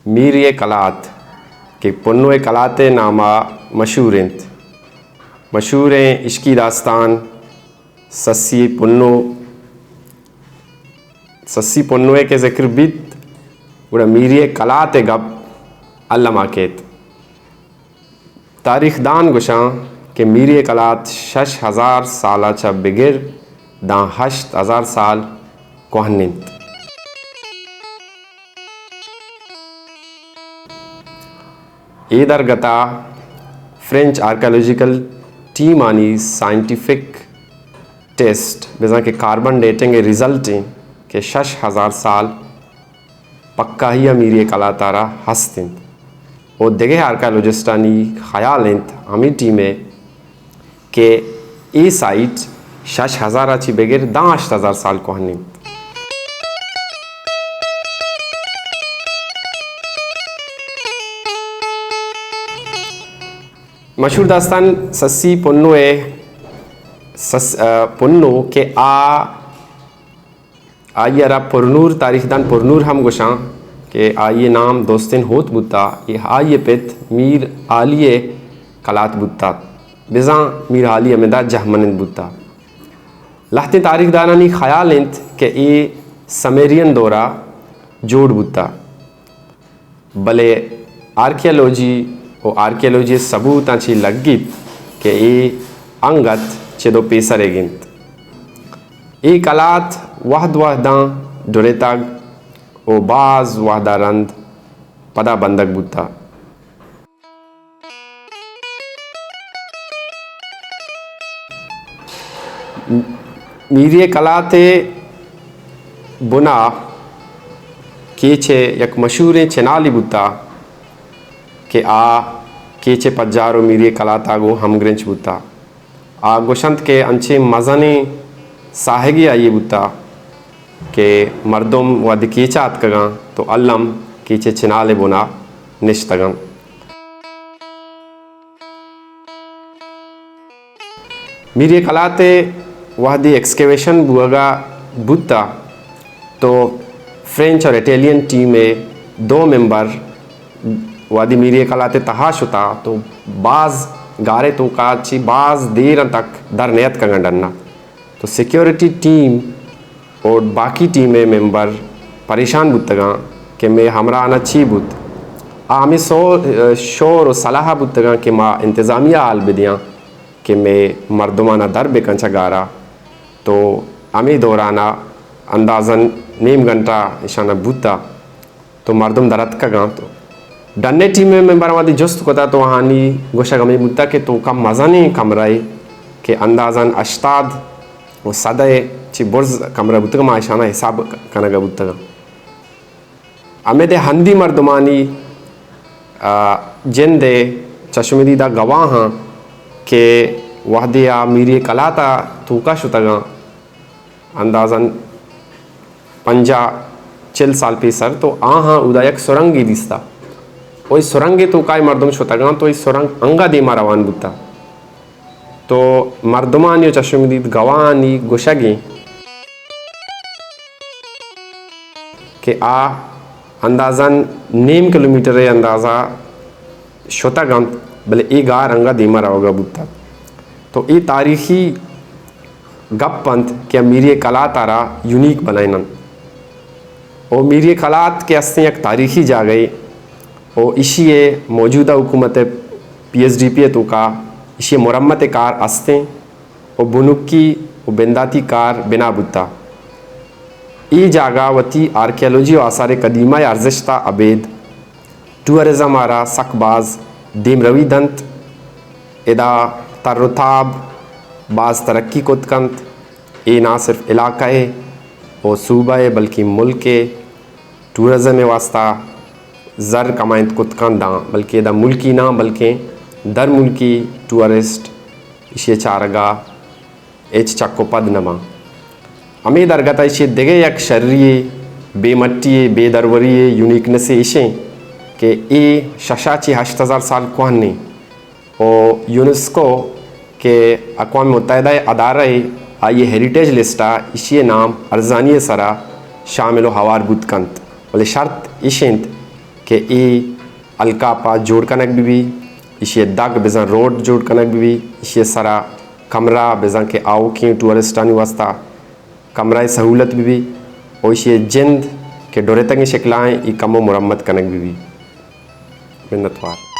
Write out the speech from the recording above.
मीर कलात के पुन्नो कलात नामा मशहूर हैं इश्की दास्तान सस्सी पुन्नो के ज़िक्र बित उड़ा मीर कलात गप अल्लामा केत तारीख दान गुशां के मीर कलात 6000 साल चा बिगिर दा 8000 साल कोहनिंत ए दरगता फ्रेंच आर्कियोलॉजिकल टीम आनी साइंटिफिक टेस्ट बेजा के कार्बन डेटिंग रिजल्ट के 6000 साल पक्का ही मीर कला तारा हस्तिंत और देखे आर्कियोलॉजिस्टानी ख्याल हमी टीमें के ए साइट 6000 अच्छी बेगिर 8000 साल कोहनिंत मशहूर दास्तान सस्सी पुन्नो के आइयरा पुरनूर तारीख दान पुरनूर हम गुशां के आइए नाम दोस्तिन होत बुता ये आइए पित मीर आलिए कलात बुता बिजा मीर आलिए में दा जहमनिंद बुता लहते तारीख दानानी ख्याल इंत के ये समेरियन दौरा जोड़ बुता भले आर्कियोलॉजी सबूत अच्छी लगित के ये अंगत चेदो पेसरे गिंत ए कलात वहदा डोरेताग ओ बाज वहदा रंद पदा बंदक बुता मीर कलाते बुना केचे यक मशहूर चेनाली बुता के केचे पज्जारो मीर कलातागो हम ग्रेंच बुता गोशंत के अंचे मज़ाने साहेगी आइए बुता के मर्दम वद केचात कगा तो अल्लम केचे चिनाले बुना निश्तगन मीर कलाते वहदी एक्सकेवेशन बुआगा बुता तो फ्रेंच और इटालियन टीम में 2 मेंबर वादी मीर कलाते तहाश होता तो बाज गारे तो काची बाज देर तक दर नियत का डरना तो सिक्योरिटी टीम और बाकी टीमें मेंबर परेशान बुतगा कि मैं हमरा आना ची बुत आमी शोर और सलाह बुतगा कि माँ इंतज़ामिया आल बिदियाँ कि मैं मर्दमाना दर बेकंचा गारा तो आमी दौराना अंदाज़न 9 घंटा इशाना बुता तो मर्दम दरत का गा तो डन्ने टीम में मेंबर वादी जस्त कोता तो हानी गोशा गमी बुता के तो कम मज़ा नहीं कमराई के अंदाज़न अश्ताद वो सदाए ची बुर्ज कमरा बुतगा माशाना हिसाब कनगा बुतगा अमेदे हंदी मर्दमानी जिंदे चश्मदी दा गवाह के वहदिया मीर कलाता तूका शुतगा अंदाज़न 50 साल पेसर तो हाँ उदायक सुरंगी दिसता वही सुरंगे तो काय मर्दम शुतगा तो इस सुरंग अंगा दे रवान बुता तो मर्दमानी चश्मदीद गवानी गुशगी के अंदाज़न 9 किलोमीटर अंदाज़ा शुतगा भले ए गार अंगा दीमा रहोगा बुता तो ये तारीखी गप पंथ क्या मीर कला तारा यूनिक बनाइनन और मीर कलात के अस्ते एक तारीखी जा गई और इसी मौजूदा हुकूमत PSDP तो का इसी मुरम्मत कार अस्ते और बुनुकी और बिंदाती कार बिना बुता ई जागा वती आर्कियोलॉजी और आसार कदीमा अर्जिश्ता अबेद टूरिज़म आरा सकबाज देम रवी दंत इदा तरुताब बाज तरक्की कुतकंत ये ना सिर्फ इलाका है और सूबा है बल्कि मुल्क के टूरिज़म वास्ता ज़र कमाइत कुतकन दां बल्कि दा मुल्की ना बल्कि दर मुल्की टूरिस्ट इसे चारगा एच चक्को पद नमा हमें दरगता इसे देगे यक शर्रिये बेमट्टी बेदरवरी यूनिकनेस इसे के ए शशाची 8000 साल कोहनी और यूनेस्को के अक़वाम मुत्तहिदा अदारा आइए हेरिटेज लिस्टा इसी नाम अर्जानी सरा शामिल हवार बुतकंत बोले शर्त इशेंत के ई अलका जोड़ कनक भी इसे दाग बेजा रोड जोड़ कनक भी इसे सारा कमरा बेजा के आओ कि टूरिस्टानी वास्ता कमरा सहूलत भी और इसे जिंद के डोरे तक शिकलाएँ ई कमो मुरम्मत कनक भी मिन्नतवार।